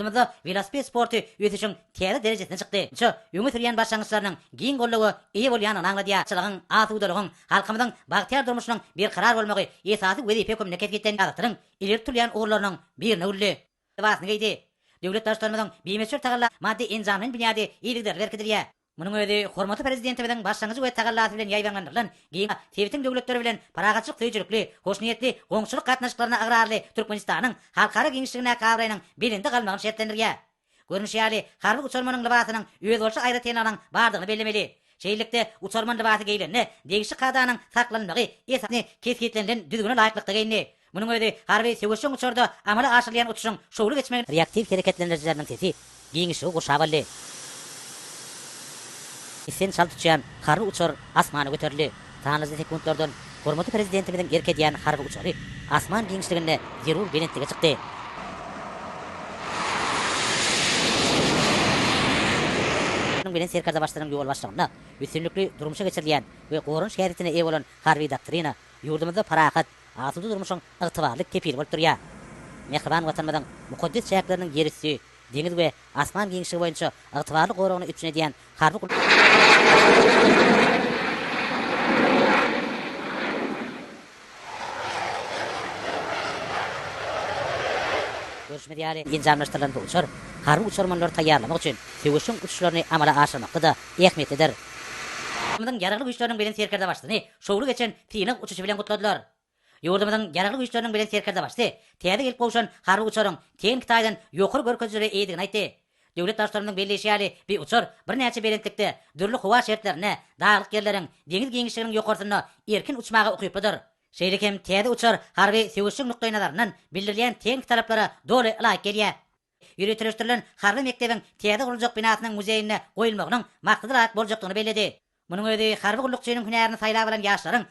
Yurdumuzda velosiped sportu ötüşün tiyeli derecesine çıktı. Şu, öňe sürýän başlangyçlarynyň giň gollugy iyi bolýanyny aňladýar. Çylgyň, asuwdalygyň, halkymyzyň bagtyar durmuşynyň bir karar bolmagy esasy wezife kömneket etden ýagtyryň ileri turýan ugurlarynyň birine ully. Wasny geýdi. Döwlet başlarymyzyň bimeçür tagallar maddi enjamyň bünyady iýlikler berkidirýär. Munyň özi hormatly prezidentimiziň başlangyjy we tagallaty bilen ýaýbangandyrlan. Giň Tebitiň döwletleri bilen paragatçylyk tüýjülükli, hoşniyetli, goňşuluk gatnaşyklaryna agrarly Türkmenistanyň halkara giňişligine kabraýanyň belinde galmagyny şertlendirýär. Görünüş ýaly harby uçurmanyň libasynyň öz bolşy aýratýanyň bardygyny bellemeli. Şeýlikde uçurman libasy geýlenne, degişi kadanyň saklanmagy esasy kesgitlenlen düzgüne laýyklykda geýni. Munyň özi harby söwüşüň uçurda amala aşyrýan uçuşyň şowlu geçmegi reaktiv hereketlendirjileriniň sesi giňişi goşabaly. Sen şal tutýan harby uçur asmana göterildi. Tanrızy sekundlardan hormatly prezidentimiziň erkedýän harby uçury asman giňişliginde zerur belentlige çykdy. Bilen serkarda başlaryň ýol başlygynda üstünlikli durmuşa geçirilýän we gorun şäheritine eýe bolan harby doktrina ýurdumyzda parahat, asuwda durmuşyň ygtybarlyk kepil bolup durýar. Mehriban watanymyzyň mukaddes şäherleriniň yerisi deňiz we asman giňişigi boýunça ygtybarlyk goragyny üpsün edýän harby görüşmedi ýaly enjamlaşdyrylan bu uçur harby uçurmanlary taýýarlamak üçin söwüşüň uçuşlaryny amala aşyrmakda da ähmiýetlidir. Ýurdumyzyň ýaragly güýçleriniň bilen serkerda başlyny şowlu geçen tiňik uçuşy bilen gutladylar. Ýurdumyzyň ýaragly güýçleriniň bilen serkerda başly täze gelip gowşan harby uçuryň teň Kitaydan ýokary görkezleri eýdigini aýtdy. Döwlet başlarymyň belleşi ýaly bir uçur bir näçe berentlikde dürli howa şertlerine, dağlyk ýerleriň, deňiz giňişliginiň ýokarysyna erkin uçmagy ukypdyr. Şeýle hem täze uçur harby söwüşüň nukdaý nazaryndan bildirilýän teň taraplara doly laýyk gelýär. Ýürütülýän harby mektebiň täze guruljak binasynyň muzeýine goýulmagynyň maksadyrak boljakdygyny belledi. Munyň özi harby gullukçynyň hünärini saýlap alan ýaşlaryň